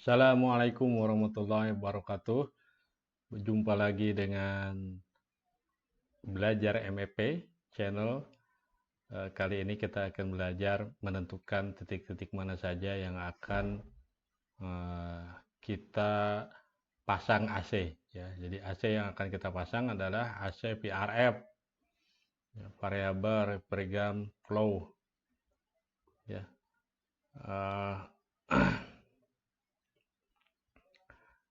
Assalamualaikum warahmatullahi wabarakatuh. Berjumpa lagi dengan Belajar MEP channel. Kali ini kita akan belajar menentukan titik-titik mana saja yang akan eh, kita pasang AC. Ya, jadi AC yang akan kita pasang adalah AC VRF, ya, Variable Frequency Flow. Ya. Eh,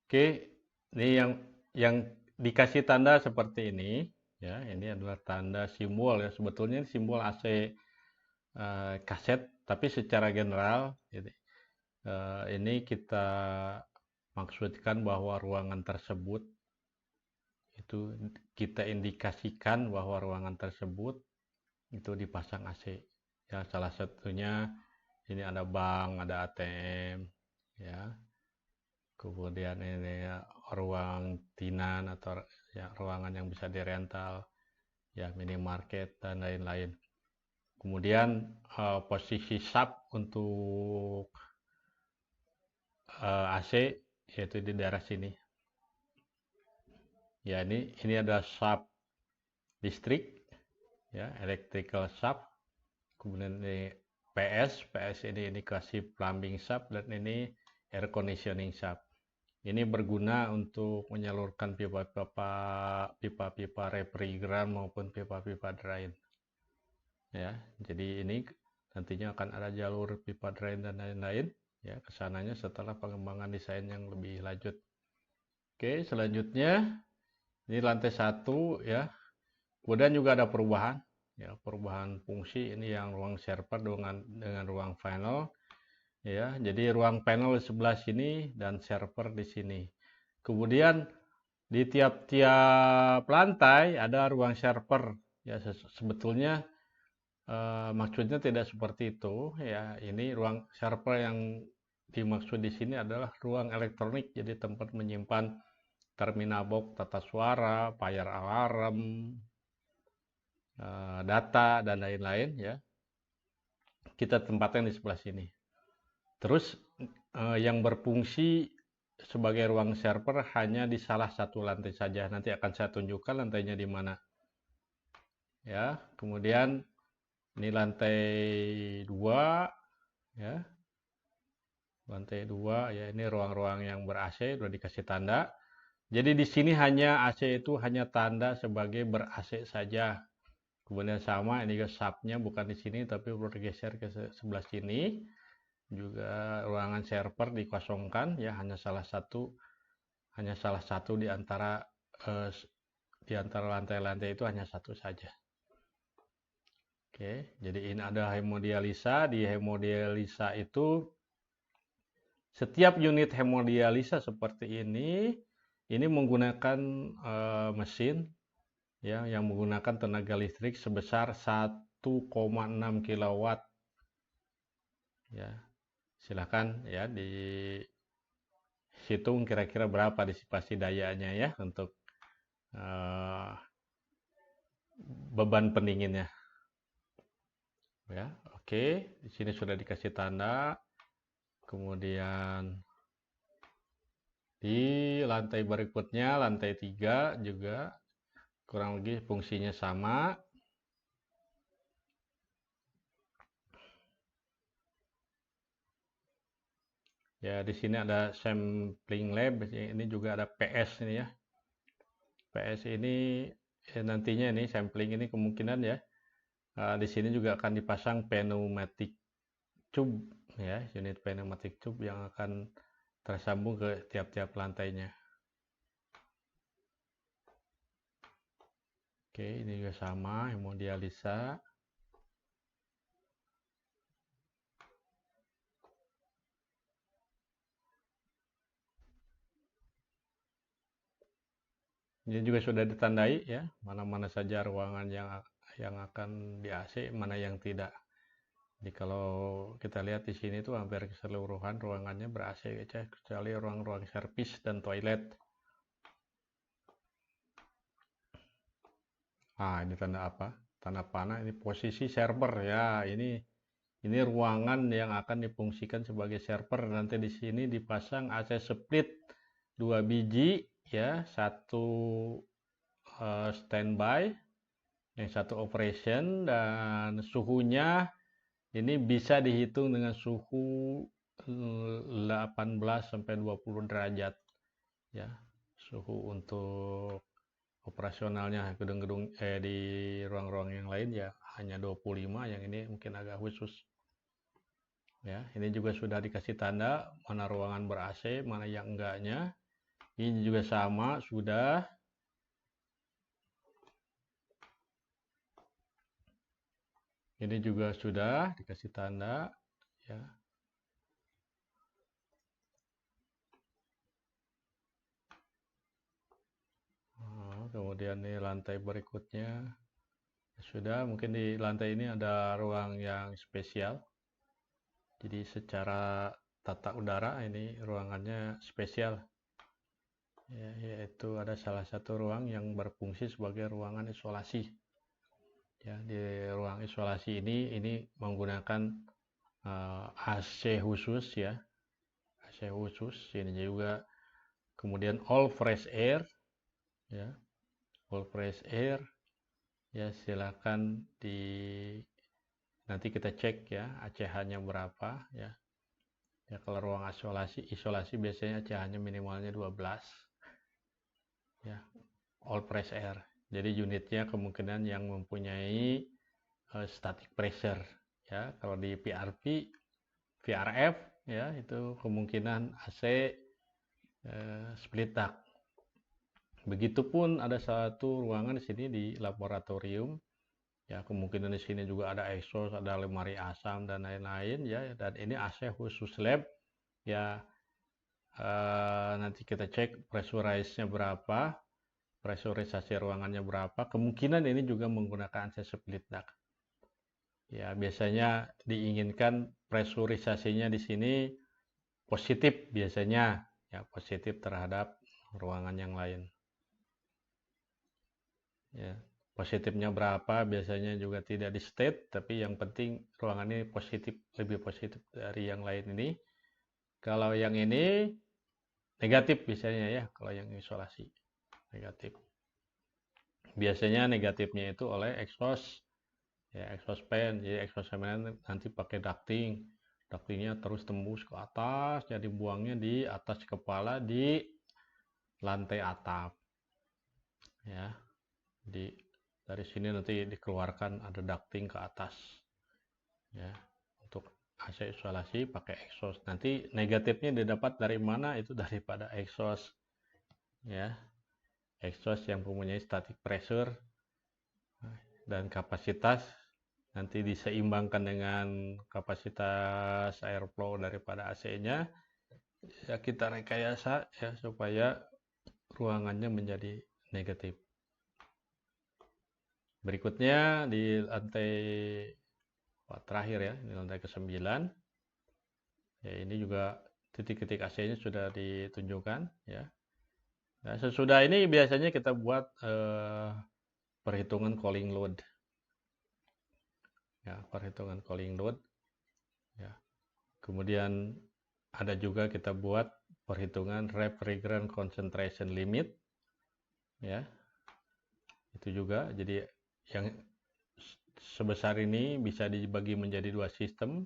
Oke, ini yang dikasih tanda seperti ini, ya. Ini adalah tanda simbol ya. Sebetulnya ini simbol AC kaset, tapi secara general ini kita maksudkan bahwa ruangan tersebut itu kita indikasikan bahwa ruangan tersebut itu dipasang AC. Ya, salah satunya ini ada bank, ada ATM, ya. Kemudian ini ruang tinan atau ya, ruangan yang bisa dirental, ya, minimarket dan lain-lain. Kemudian posisi sub untuk AC yaitu di daerah sini. Ya, ini adalah sub listrik, ya, electrical sub. Kemudian ini PS ini kasih plumbing sub, dan ini air conditioning sub. Ini berguna untuk menyalurkan pipa-pipa refrigeran maupun pipa-pipa drain. Ya, jadi ini nantinya akan ada jalur pipa drain dan lain-lain, ya, kesananya setelah pengembangan desain yang lebih lanjut. Oke, selanjutnya ini lantai 1, ya. Kemudian juga ada perubahan, ya, perubahan fungsi. Ini yang ruang server dengan ruang panel, ya. Jadi ruang panel di sebelah sini dan server di sini. Kemudian di tiap-tiap lantai ada ruang server. Ya, sebetulnya maksudnya tidak seperti itu, ya. Ini ruang server yang dimaksud di sini adalah ruang elektronik, jadi tempat menyimpan terminal box tata suara, fire alarm, data dan lain-lain, ya. Kita tempatkan di sebelah sini. Terus yang berfungsi sebagai ruang server hanya di salah satu lantai saja. Nanti akan saya tunjukkan lantainya di mana. Ya, kemudian ini lantai 2, ya. Lantai 2, ya, ini ruang-ruang yang ber-AC sudah dikasih tanda. Jadi di sini hanya AC itu hanya tanda sebagai ber-AC saja. Kemudian sama ini ke subnya bukan di sini tapi bergeser ke sebelah sini. Juga ruangan server dikosongkan, ya, hanya salah satu eh, di antara lantai-lantai itu hanya satu saja. Oke, jadi ini ada hemodialisa. Di hemodialisa itu setiap unit hemodialisa seperti ini menggunakan mesin, ya, yang menggunakan tenaga listrik sebesar 1,6 kW. Ya, silakan, ya, dihitung kira-kira berapa disipasi dayanya, ya, untuk beban pendinginnya. Ya, oke. Di sini sudah dikasih tanda. Kemudian di lantai berikutnya, lantai 3 juga kurang lebih fungsinya sama. Ya, di sini ada sampling lab. Ini juga ada PS ini, ya. PS ini nantinya ini sampling ini kemungkinan, ya. Di sini juga akan dipasang pneumatic tube, ya, unit pneumatic tube yang akan tersambung ke tiap-tiap lantainya. Oke, ini juga sama, hemodialisa. Ini juga sudah ditandai, ya, mana-mana saja ruangan yang akan di AC, mana yang tidak. Jadi kalau kita lihat di sini tuh hampir keseluruhan ruangannya ber-AC, ya, kecuali ruang-ruang servis dan toilet. Ini tanda apa? Tanda panah, ini posisi server, ya. Ini Ini ruangan yang akan difungsikan sebagai server. Nanti di sini dipasang AC split 2 biji ya, satu standby, yang satu operation, dan suhunya ini bisa dihitung dengan suhu 18 sampai 20 derajat ya. Suhu untuk operasionalnya gedung-gedung di ruang-ruang yang lain ya hanya 25, yang ini mungkin agak khusus. Ya, ini juga sudah dikasih tanda mana ruangan ber-AC, mana yang enggaknya. Ini juga sama sudah. Ini juga sudah dikasih tanda ya. Kemudian nih lantai berikutnya sudah, mungkin di lantai ini ada ruang yang spesial. Jadi secara tata udara ini ruangannya spesial. Ya, yaitu ada salah satu ruang yang berfungsi sebagai ruangan isolasi. Ya, di ruang isolasi ini menggunakan AC khusus ya. AC khusus. Ini juga kemudian all fresh air ya. All fresh air ya, silakan nanti kita cek ya ACH-nya berapa ya. Ya, kalau ruang isolasi biasanya ACH-nya minimalnya 12 ya, all fresh air. Jadi unitnya kemungkinan yang mempunyai static pressure ya. Kalau di VRF ya, itu kemungkinan AC split duct. Begitupun ada satu ruangan di sini di laboratorium. Ya, kemungkinan di sini juga ada exhaust, ada lemari asam dan lain-lain ya. Dan ini AC khusus lab ya. Nanti kita cek pressurize-nya berapa, pressurisasi ruangannya berapa. Kemungkinan ini juga menggunakan AC split duct. Ya, biasanya diinginkan pressurisasinya di sini positif biasanya ya, positif terhadap ruangan yang lain. Ya. Positifnya berapa biasanya juga tidak di state, tapi yang penting ruangan ini positif, lebih positif dari yang lain ini. Kalau yang ini negatif biasanya ya, kalau yang isolasi negatif. Biasanya negatifnya itu oleh exhaust ya, exhaust fan. Jadi exhaust fan nanti pakai ducting. Ductingnya terus tembus ke atas, jadi buangnya di atas kepala di lantai atap. Ya. Dari sini nanti dikeluarkan ada ducting ke atas ya. Untuk AC isolasi pakai exhaust. Nanti negatifnya didapat dari mana? Itu daripada exhaust ya. Exhaust yang mempunyai static pressure dan kapasitas nanti diseimbangkan dengan kapasitas airflow daripada AC-nya. Ya, kita rekayasa ya supaya ruangannya menjadi negatif. Berikutnya di lantai terakhir ya, ini lantai ke-9. Ya, ini juga titik-titik AC-nya sudah ditunjukkan ya. Nah, sesudah ini biasanya kita buat perhitungan cooling load. Ya, perhitungan cooling load. Ya. Kemudian ada juga kita buat perhitungan refrigerant concentration limit. Ya. Itu juga, jadi yang sebesar ini bisa dibagi menjadi 2 sistem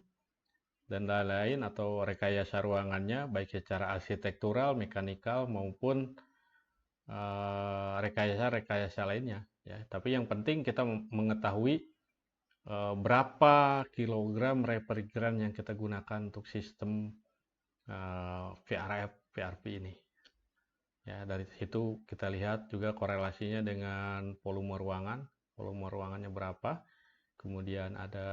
dan lain-lain, atau rekayasa ruangannya baik secara arsitektural, mekanikal maupun rekayasa lainnya ya. Tapi yang penting kita mengetahui berapa kilogram refrigeran yang kita gunakan untuk sistem VRP ini. Ya, dari situ kita lihat juga korelasinya dengan volume ruangan. Volume ruangannya berapa. Kemudian ada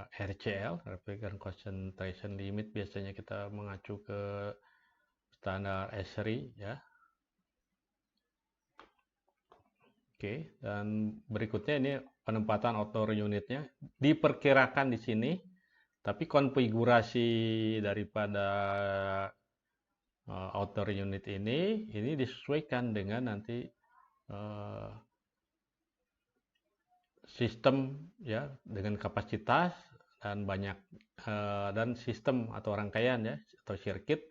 RCL, Refrigerant Concentration Limit. Biasanya kita mengacu ke standar ESRI ya. Oke, dan berikutnya ini penempatan outdoor unitnya. Diperkirakan di sini, tapi konfigurasi daripada outdoor unit ini disesuaikan dengan nanti sistem ya, dengan kapasitas dan banyak dan sistem atau rangkaian ya atau sirkuit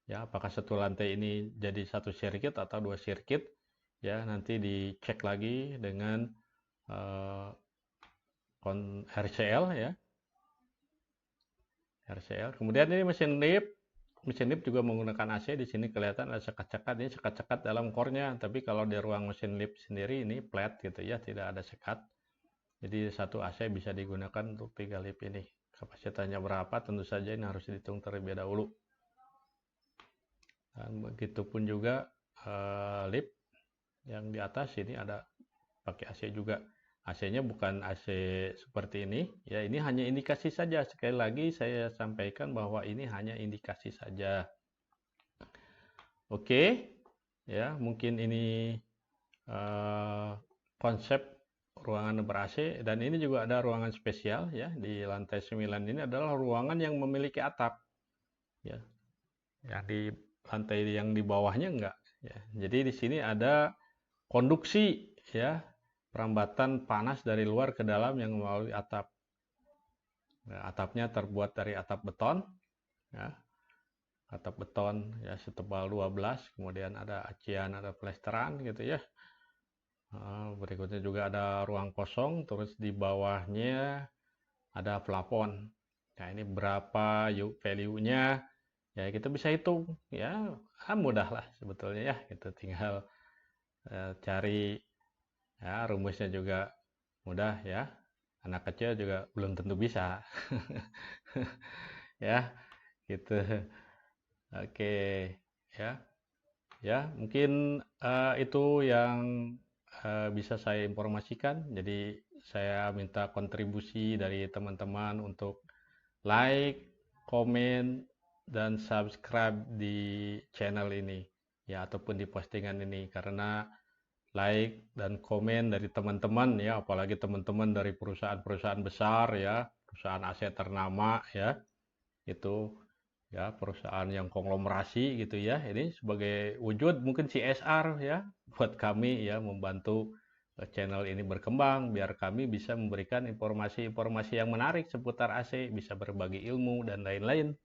ya, apakah satu lantai ini jadi satu sirkuit atau dua sirkuit ya, nanti dicek lagi dengan RCL ya, RCL. Kemudian ini mesin lift juga menggunakan AC. Di sini kelihatan ada sekat-sekat, ini sekat-sekat dalam core-nya, tapi kalau di ruang mesin lift sendiri ini flat gitu ya, tidak ada sekat. Jadi satu AC bisa digunakan untuk 3 lift ini. Kapasitasnya berapa tentu saja ini harus dihitung terlebih dahulu. Dan begitupun juga lift yang di atas ini ada pakai AC juga. AC-nya bukan AC seperti ini ya, ini hanya indikasi saja. Sekali lagi saya sampaikan bahwa ini hanya indikasi saja. Oke ya, mungkin ini konsep ruangan ber-AC. Dan ini juga ada ruangan spesial ya, di lantai 9 ini adalah ruangan yang memiliki atap ya, yang di lantai yang di bawahnya enggak ya. Jadi di sini ada konduksi ya, perambatan panas dari luar ke dalam yang melalui atap. Nah, atapnya terbuat dari atap beton ya, atap beton ya setebal 12, kemudian ada acian, ada plesteran gitu ya. Berikutnya juga ada ruang kosong, terus di bawahnya ada plafon. Nah, ini berapa value-nya ya, kita bisa hitung ya, mudah lah sebetulnya ya, kita tinggal cari ya, rumusnya juga mudah ya, anak kecil juga belum tentu bisa. Ya gitu. Oke ya, ya mungkin itu yang bisa saya informasikan. Jadi saya minta kontribusi dari teman-teman untuk like, komen, dan subscribe di channel ini ya, ataupun di postingan ini, karena like dan komen dari teman-teman ya, apalagi teman-teman dari perusahaan-perusahaan besar ya, perusahaan aset ternama ya, itu ya perusahaan yang konglomerasi gitu ya, ini sebagai wujud mungkin CSR ya buat kami ya, membantu channel ini berkembang biar kami bisa memberikan informasi-informasi yang menarik seputar AC, bisa berbagi ilmu dan lain-lain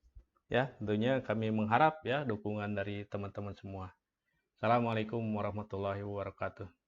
ya. Tentunya kami mengharap ya dukungan dari teman-teman semua. Assalamualaikum warahmatullahi wabarakatuh.